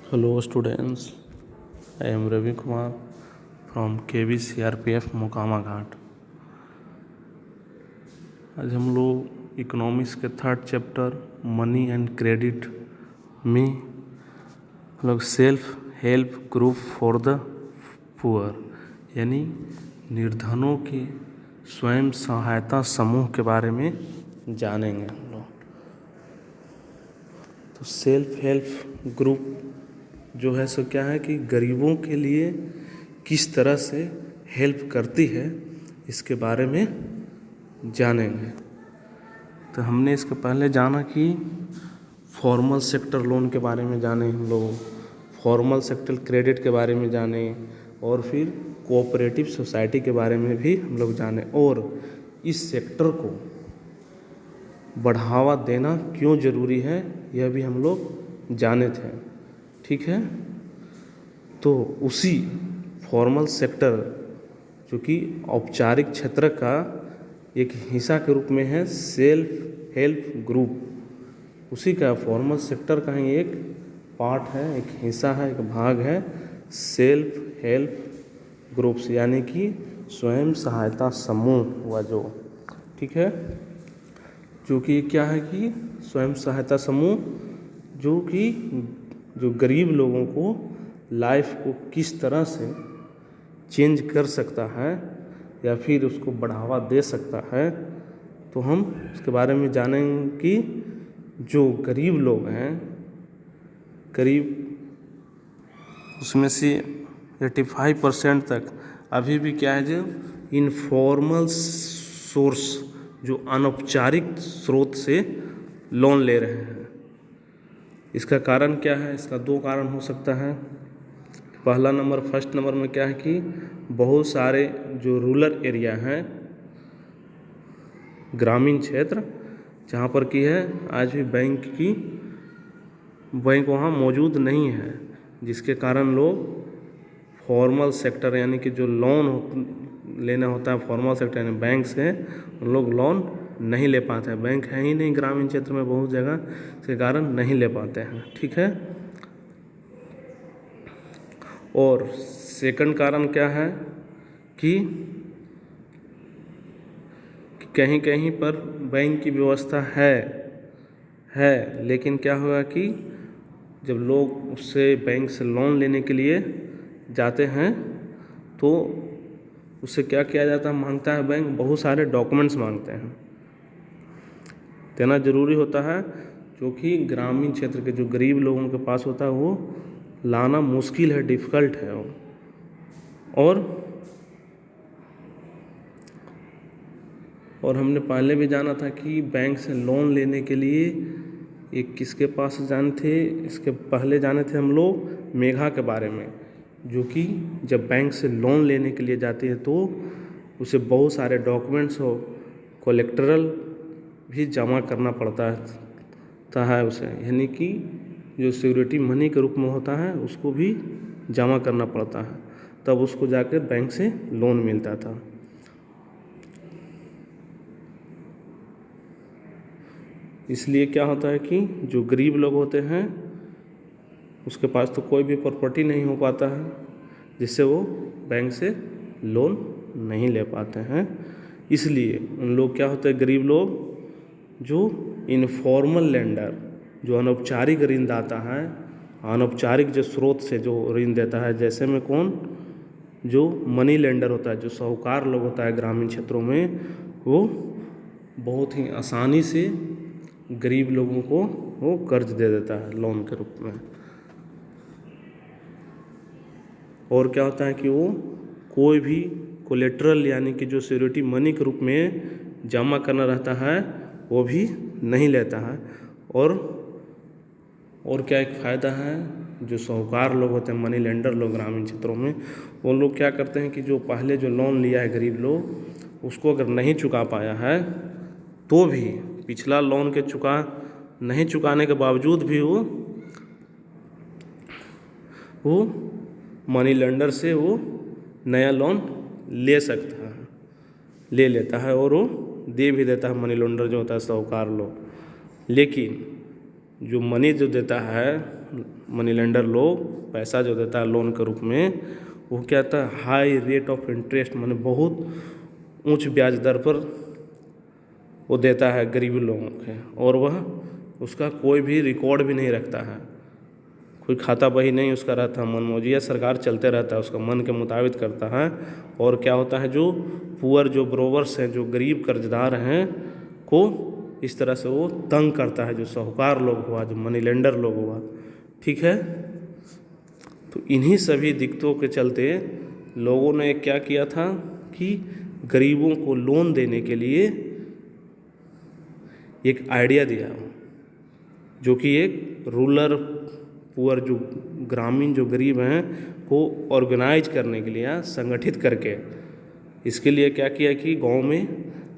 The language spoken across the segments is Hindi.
Hello students, I am Ravi Kumar from KV CRPF Mokama घाट। आज हम लोग इकोनॉमिक्स के third chapter money and credit में हम लोग self help group for the poor यानी निर्धनों के स्वयं सहायता समूह के बारे में जानेंगे हम लोग। तो सेल्फ हेल्प ग्रुप जो है सो क्या है कि गरीबों के लिए किस तरह से हेल्प करती है इसके बारे में जानेंगे। तो हमने इसके पहले जाना कि फॉर्मल सेक्टर लोन के बारे में जाने हम लोग, फॉर्मल सेक्टर क्रेडिट के बारे में जाने और फिर कोऑपरेटिव सोसाइटी के बारे में भी हम लोग जाने और इस सेक्टर को बढ़ावा देना क्यों ज़रूरी है यह भी हम लोग जाने थे। ठीक है, तो उसी फॉर्मल सेक्टर जो कि औपचारिक क्षेत्र का एक हिस्सा के रूप में है सेल्फ हेल्प ग्रुप, उसी का फॉर्मल सेक्टर का ही एक पार्ट है, एक हिस्सा है, एक भाग है सेल्फ हेल्प ग्रुप्स यानी कि स्वयं सहायता समूह हुआ जो। ठीक है, जो कि क्या है कि स्वयं सहायता समूह जो गरीब लोगों को लाइफ को किस तरह से चेंज कर सकता है या फिर उसको बढ़ावा दे सकता है, तो हम उसके बारे में जानेंगे कि जो गरीब लोग हैं, करीब उसमें से 85% तक अभी भी क्या है जो इनफॉर्मल सोर्स जो अनौपचारिक स्रोत से लोन ले रहे हैं। इसका कारण क्या है? इसका दो कारण हो सकता है। पहला नंबर, फर्स्ट नंबर में क्या है कि बहुत सारे जो रूरल एरिया हैं, ग्रामीण क्षेत्र जहाँ पर की है आज भी बैंक वहाँ मौजूद नहीं है, जिसके कारण लोग फॉर्मल सेक्टर यानी कि जो लोन लेना होता है फॉर्मल सेक्टर यानी बैंक से, उन लोग लोन नहीं ले पाते हैं। बैंक है ही नहीं ग्रामीण क्षेत्र में बहुत जगह, इसके कारण नहीं ले पाते हैं। ठीक है, और सेकंड कारण क्या है कि कहीं कहीं पर बैंक की व्यवस्था है लेकिन क्या होगा कि जब लोग उससे बैंक से लोन लेने के लिए जाते हैं तो उससे क्या किया जाता है, मांगता है बैंक, बहुत सारे डॉक्यूमेंट्स मांगते हैं, देना ज़रूरी होता है, जो कि ग्रामीण क्षेत्र के जो गरीब लोगों के पास होता है वो लाना मुश्किल है, डिफ़िकल्ट है। और हमने पहले भी जाना था कि बैंक से लोन लेने के लिए एक किसके पास जाने थे, इसके पहले जाने थे हम लोग मेघा के बारे में, जो कि जब बैंक से लोन लेने के लिए जाती है तो उसे बहुत सारे डॉक्यूमेंट्स हो कोलेक्टरल भी जमा करना पड़ता है उसे, यानी कि जो सिक्योरिटी मनी के रूप में होता है उसको भी जमा करना पड़ता है, तब उसको जाकर बैंक से लोन मिलता था। इसलिए क्या होता है कि जो गरीब लोग होते हैं उसके पास तो कोई भी प्रॉपर्टी नहीं हो पाता है, जिससे वो बैंक से लोन नहीं ले पाते हैं। इसलिए उन लोग क्या होते हैं, गरीब लोग जो इनफॉर्मल लेंडर, जो अनौपचारिक ऋणदाता है, अनौपचारिक जो स्रोत से जो ऋण देता है, जैसे में कौन, जो मनी लेंडर होता है, जो साहूकार लोग होता है ग्रामीण क्षेत्रों में, वो बहुत ही आसानी से गरीब लोगों को वो कर्ज दे देता है लोन के रूप में। और क्या होता है कि वो कोई भी कोलेट्रल यानी कि जो सिक्योरिटी मनी के रूप में जमा करना रहता है वो भी नहीं लेता है। और क्या एक फ़ायदा है, जो साहूकार लोग होते हैं, मनी लेंडर लोग ग्रामीण क्षेत्रों में, वो लोग क्या करते हैं कि जो पहले जो लोन लिया है गरीब लोग, उसको अगर नहीं चुका पाया है तो भी पिछला लोन के नहीं चुकाने के बावजूद भी वो मनी लेंडर से वो नया लोन ले सकता है, ले लेता है और वो दे भी देता है मनी लेंडर जो होता है साहूकार लोग। लेकिन जो मनी जो देता है, मनी लेंडर लोग पैसा जो देता है लोन के रूप में, वो क्या था, हाई रेट ऑफ इंटरेस्ट, माने बहुत उच्च ब्याज दर पर वो देता है गरीब लोगों के, और वह उसका कोई भी रिकॉर्ड भी नहीं रखता है, कोई खाता बही नहीं उसका रहता, मनमौजिया सरकार चलते रहता है, उसका मन के मुताबिक करता है। और क्या होता है, जो पुअर जो ब्रोवर्स हैं, जो गरीब कर्जदार हैं को इस तरह से वो तंग करता है, जो साहूकार लोग हुआ, जो मनी लेंडर लोग हुआ, ठीक है। तो इन्हीं सभी दिक्कतों के चलते लोगों ने क्या किया था कि गरीबों को लोन देने के लिए एक आइडिया दिया, जो कि एक रूरल पुअर जो ग्रामीण जो गरीब हैं को ऑर्गेनाइज करने के लिए या संगठित करके, इसके लिए क्या किया कि गांव में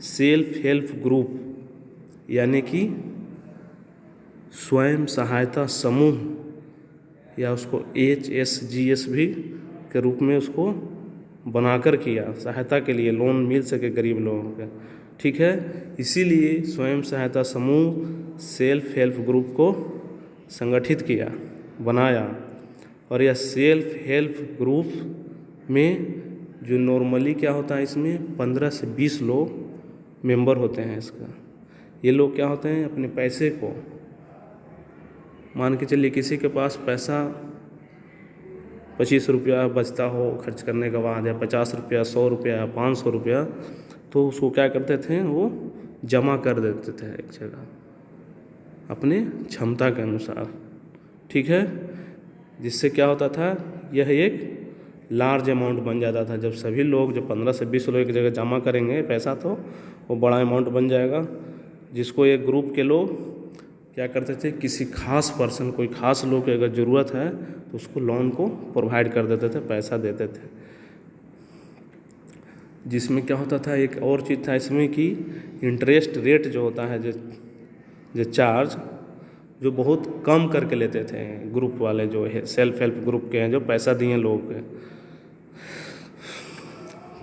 सेल्फ हेल्प ग्रुप यानी कि स्वयं सहायता समूह, या उसको HSGS भी के रूप में उसको बनाकर किया, सहायता के लिए लोन मिल सके गरीब लोगों के, ठीक है। इसीलिए स्वयं सहायता समूह सेल्फ हेल्प ग्रुप को संगठित किया, बनाया। और यह सेल्फ हेल्प ग्रुप में जो नॉर्मली क्या होता है, इसमें 15 से 20 लोग मेंबर होते हैं इसका। ये लोग क्या होते हैं, अपने पैसे को, मान के चलिए किसी के पास पैसा 25 रुपया बचता हो खर्च करने के बाद, या 50 रुपया, 100 रुपया, 500 रुपया, तो उसको क्या करते थे, वो जमा कर देते थे एक जगह अपने क्षमता के अनुसार, ठीक है। जिससे क्या होता था, यह एक लार्ज अमाउंट बन जाता था। जब सभी लोग, जब 15 से 20 लोग एक जगह जमा करेंगे पैसा, तो वो बड़ा अमाउंट बन जाएगा, जिसको एक ग्रुप के लोग क्या करते थे, किसी खास पर्सन, कोई खास लोग की अगर ज़रूरत है तो उसको लोन को प्रोवाइड कर देते थे, पैसा देते थे। जिसमें क्या होता था, एक और चीज़ था इसमें कि इंटरेस्ट रेट जो होता है, जो चार्ज जो बहुत कम करके लेते थे ग्रुप वाले, जो है सेल्फ हेल्प ग्रुप के हैं, जो पैसा दिए लोग के,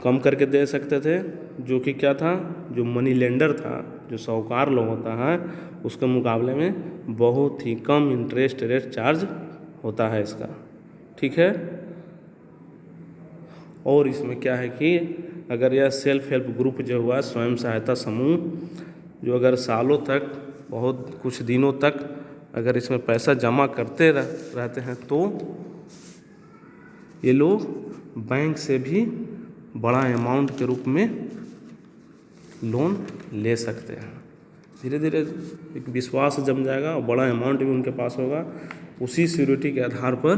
कम करके दे सकते थे, जो कि क्या था, जो मनी लेंडर था, जो साहूकार लोग होता है, उसके मुकाबले में बहुत ही कम इंटरेस्ट रेट चार्ज होता है इसका, ठीक है। और इसमें क्या है कि अगर यह सेल्फ हेल्प ग्रुप जो हुआ, स्वयं सहायता समूह, जो अगर सालों तक, बहुत कुछ दिनों तक अगर इसमें पैसा जमा करते रहते हैं, तो ये लोग बैंक से भी बड़ा अमाउंट के रूप में लोन ले सकते हैं। धीरे धीरे एक विश्वास जम जाएगा और बड़ा अमाउंट भी उनके पास होगा। उसी सिक्योरिटी के आधार पर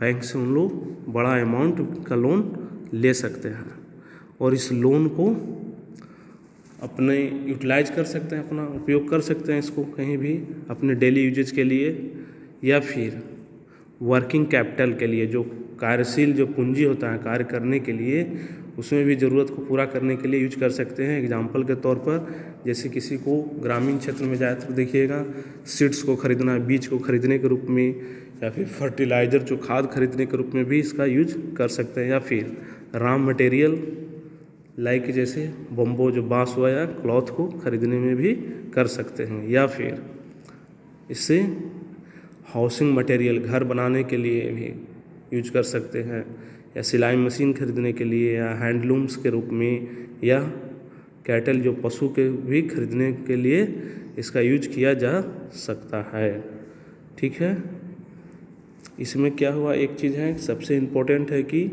बैंक से उन लोग बड़ा अमाउंट का लोन ले सकते हैं, और इस लोन को अपने यूटिलाइज कर सकते हैं, अपना उपयोग कर सकते हैं इसको कहीं भी अपने डेली यूजेज के लिए, या फिर वर्किंग कैपिटल के लिए, जो कार्यशील जो पूंजी होता है कार्य करने के लिए, उसमें भी ज़रूरत को पूरा करने के लिए यूज कर सकते हैं। एग्जाम्पल के तौर पर, जैसे किसी को ग्रामीण क्षेत्र में जाए तो देखिएगा, सीड्स को खरीदना, बीज को खरीदने के रूप में, या फिर फर्टिलाइज़र जो खाद खरीदने के रूप में भी इसका यूज कर सकते हैं, या फिर रॉ मटेरियल लाइक जैसे बम्बो जो बांस हुआ या क्लॉथ को खरीदने में भी कर सकते हैं, या फिर इससे हाउसिंग मटेरियल घर बनाने के लिए भी यूज कर सकते हैं, या सिलाई मशीन खरीदने के लिए, या हैंडलूम्स के रूप में, या कैटल जो पशु के भी खरीदने के लिए इसका यूज किया जा सकता है, ठीक है। इसमें क्या हुआ, एक चीज़ है सबसे इम्पोर्टेंट है कि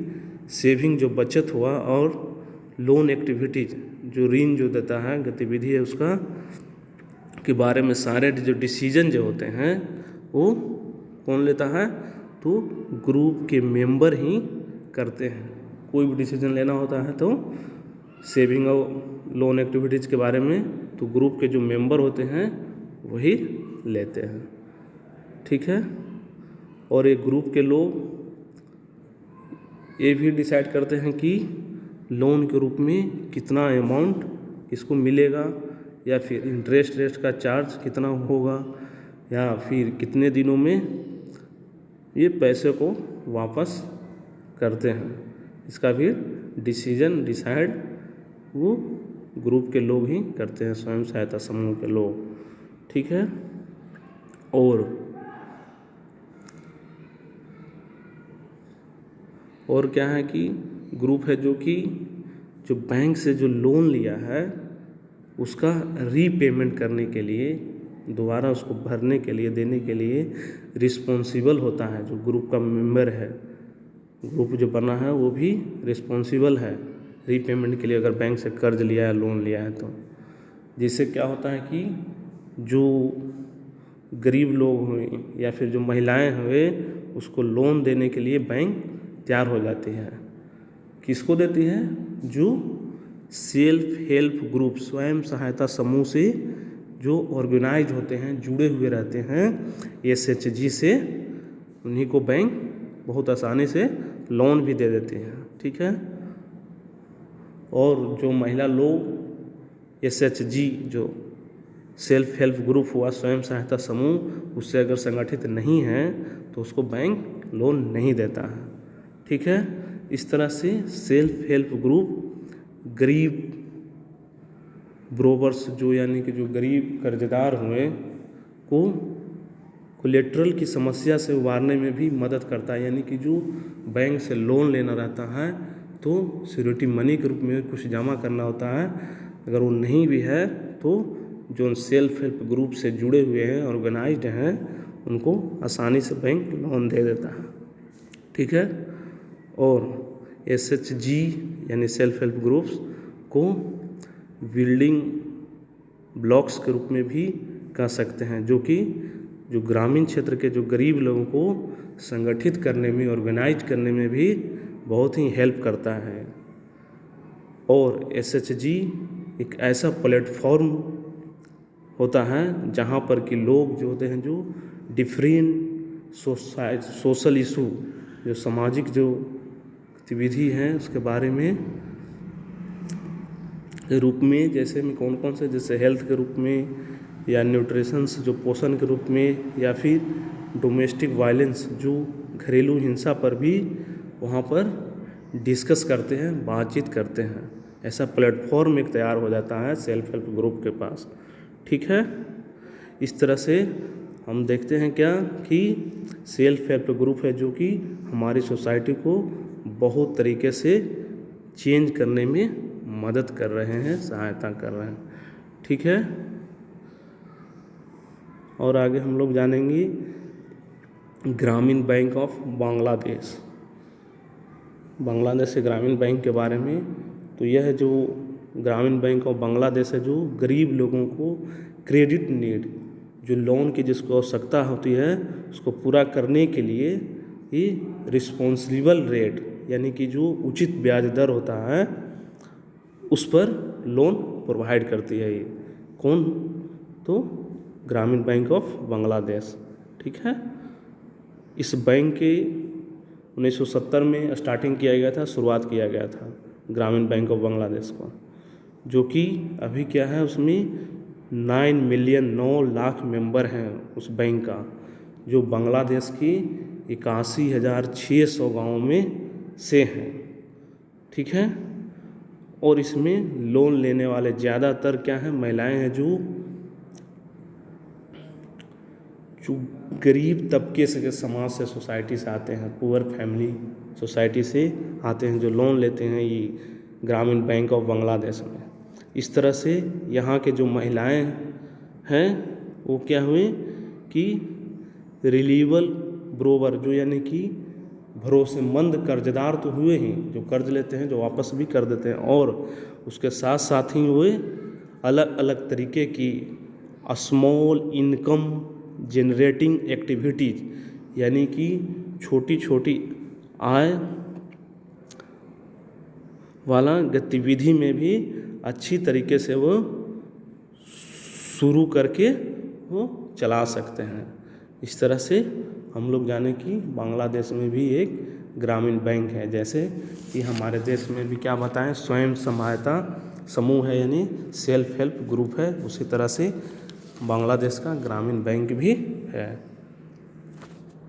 सेविंग जो बचत हुआ, और लोन एक्टिविटीज जो ऋण जो देता है गतिविधि है उसका के बारे में सारे जो डिसीजन जो होते हैं वो कौन लेता है, तो ग्रुप के मेंबर ही करते हैं। कोई भी डिसीजन लेना होता है तो सेविंग और लोन एक्टिविटीज़ के बारे में तो ग्रुप के जो मेंबर होते हैं वही लेते हैं, ठीक है। और एक ग्रुप के लोग ये भी डिसाइड करते हैं कि लोन के रूप में कितना अमाउंट इसको मिलेगा, या फिर इंटरेस्ट रेट का चार्ज कितना होगा, या फिर कितने दिनों में ये पैसे को वापस करते हैं। इसका भी डिसीजन डिसाइड वो ग्रुप के लोग ही करते हैं, स्वयं सहायता समूह के लोग, ठीक है। और क्या है कि ग्रुप है जो कि जो बैंक से जो लोन लिया है उसका रीपेमेंट करने के लिए, दोबारा उसको भरने के लिए, देने के लिए रिस्पॉन्सिबल होता है। जो ग्रुप का मेंबर है, ग्रुप जो बना है वो भी रिस्पॉन्सिबल है रीपेमेंट के लिए, अगर बैंक से कर्ज लिया है, लोन लिया है तो। जिससे क्या होता है कि जो गरीब लोग हुए या फिर जो महिलाएं हुए उसको लोन देने के लिए बैंक तैयार हो जाती है। किसको देती है? जो सेल्फ हेल्प ग्रुप, स्वयं सहायता समूह से जो ऑर्गेनाइज होते हैं, जुड़े हुए रहते हैं SHG से, उन्हीं को बैंक बहुत आसानी से लोन भी दे देते हैं। ठीक है। और जो महिला लोग SHG जो सेल्फ हेल्प ग्रुप हुआ, स्वयं सहायता समूह, उससे अगर संगठित नहीं है तो उसको बैंक लोन नहीं देता है। ठीक है। इस तरह से सेल्फ हेल्प ग्रुप गरीब ब्रोवर्स जो यानी कि जो गरीब कर्जदार हुए को कोलेट्रल की समस्या से उबारने में भी मदद करता है। यानी कि जो बैंक से लोन लेना रहता है तो सिक्योरिटी मनी के रूप में कुछ जमा करना होता है, अगर वो नहीं भी है तो जो सेल्फ हेल्प ग्रुप से जुड़े हुए हैं, ऑर्गेनाइज्ड हैं, उनको आसानी से बैंक लोन दे देता है। ठीक है। और SHG यानी सेल्फ हेल्प ग्रुप्स को बिल्डिंग ब्लॉक्स के रूप में भी कह सकते हैं, जो कि जो ग्रामीण क्षेत्र के जो गरीब लोगों को संगठित करने में, ऑर्गेनाइज करने में भी बहुत ही हेल्प करता है। और SHG एक ऐसा प्लेटफॉर्म होता है जहाँ पर कि लोग जो होते हैं, जो डिफरेंट सोशल इशू, जो सामाजिक जो गतिविधि हैं उसके बारे में रूप में, जैसे में कौन कौन से, जैसे हेल्थ के रूप में या न्यूट्रिशंस जो पोषण के रूप में, या फिर डोमेस्टिक वायलेंस जो घरेलू हिंसा पर भी वहाँ पर डिस्कस करते हैं, बातचीत करते हैं। ऐसा प्लेटफॉर्म एक तैयार हो जाता है सेल्फ हेल्प ग्रुप के पास। ठीक है। इस तरह से हम देखते हैं क्या कि सेल्फ हेल्प ग्रुप है जो कि हमारी सोसाइटी को बहुत तरीके से चेंज करने में मदद कर रहे हैं, सहायता कर रहे हैं। ठीक है। और आगे हम लोग जानेंगे ग्रामीण बैंक ऑफ बांग्लादेश, बांग्लादेश के ग्रामीण बैंक के बारे में। तो यह जो ग्रामीण बैंक ऑफ बांग्लादेश है, जो गरीब लोगों को क्रेडिट नीड, जो लोन की जिसको आवश्यकता होती है उसको पूरा करने के लिए ये रिस्पॉन्सिबल रेट यानी कि जो उचित ब्याज दर होता है उस पर लोन प्रोवाइड करती है। ये कौन? तो ग्रामीण बैंक ऑफ बांग्लादेश। ठीक है। इस बैंक के 1970 में स्टार्टिंग किया गया था, शुरुआत किया गया था ग्रामीण बैंक ऑफ बांग्लादेश को, जो कि अभी क्या है उसमें 9 लाख मेंबर हैं उस बैंक का, जो बांग्लादेश की 81,600 गाँव में से हैं। ठीक है। और इसमें लोन लेने वाले ज़्यादातर क्या हैं? महिलाएं हैं, जो गरीब तबके से, समाज से, सोसाइटी से आते हैं, पुअर फैमिली सोसाइटी से आते हैं, जो लोन लेते हैं ये ग्रामीण बैंक ऑफ बांग्लादेश में। इस तरह से यहाँ के जो महिलाएं हैं वो क्या हुए कि रिलीवेबल ब्रोवर, जो यानी कि भरोसेमंद कर्जदार तो हुए ही, जो कर्ज लेते हैं, जो वापस भी कर देते हैं, और उसके साथ साथ ही वे अलग अलग तरीके की स्मॉल इनकम जनरेटिंग एक्टिविटीज़, यानी कि छोटी छोटी आय वाला गतिविधि में भी अच्छी तरीके से वो शुरू करके वो चला सकते हैं। इस तरह से हम लोग जाने कि बांग्लादेश में भी एक ग्रामीण बैंक है, जैसे कि हमारे देश में भी क्या बताएं, स्वयं सहायता समूह है यानी सेल्फ हेल्प ग्रुप है, उसी तरह से बांग्लादेश का ग्रामीण बैंक भी है।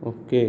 ओके।